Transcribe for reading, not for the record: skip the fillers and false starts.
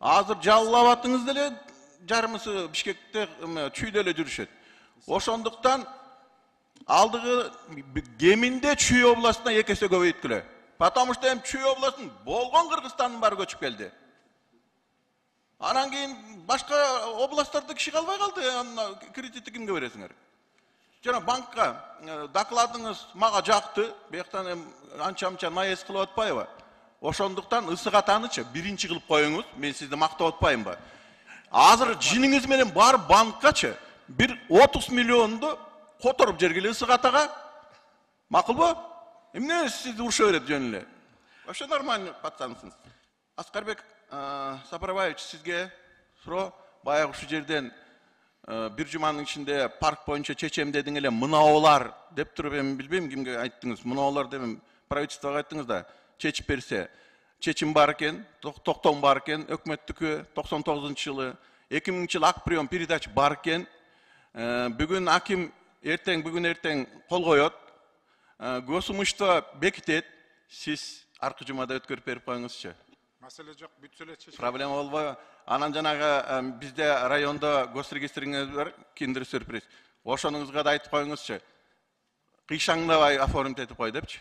Азыр жаллап атыңыз деле жарымысы Бишкекте чүй деле жүрүшөт. Ошондуктан алдыгы кеминде Чүй областына 2 эсе көбөйткүлө. Потому что Чүй областын болгон Кыргызстандын баары көчүп келди. Анан кийин башка областтарда киши калбай калды. Кредитти кимге бересиңер? Жана банкка докладыңыз мага жакты. Бияктан анча-мынча наез кылып атпайбы? Ошондуктан ысык атанычы биринчи кылып коюңуз. Мен сизди мактап атпаймбы? Азыр жиниңиз менен бар банккачы бир 30 миллионду которуп жергиле ысык атага. Макулбу? Эмне сизди уруша берет жөн эле? Вообще нормальный пацансыз. Аскарбек Сапарбаевич, сизге суроо. Баягы ушу жерден бир жуманын ичинде парк боюнча чечем дедиң эле, мынаулар деп туруп, эми билбейм кимге айттыңыз. Мынаулар деп правительствого айттыңыз да, чечип берсе. Чечим бар экен, токтом бар экен, өкмөттүкү 99-жылы, 2000-жылы ак прием передач бар экен. Бүгүн аким бүгүн эртең кол коет. Госумушто бекитет. Сиз аркы жумада өткөрүп берип коюңузчу. Маселе жок, бүтсө эле чечилет. Проблема болбойбу? Анан жанагы бизде райондо госрегистриңиз бар, киндер сюрприз. Ошонуңузга да айтып коюңузчу. Кыйшаңдабай оформить этип кой депчи.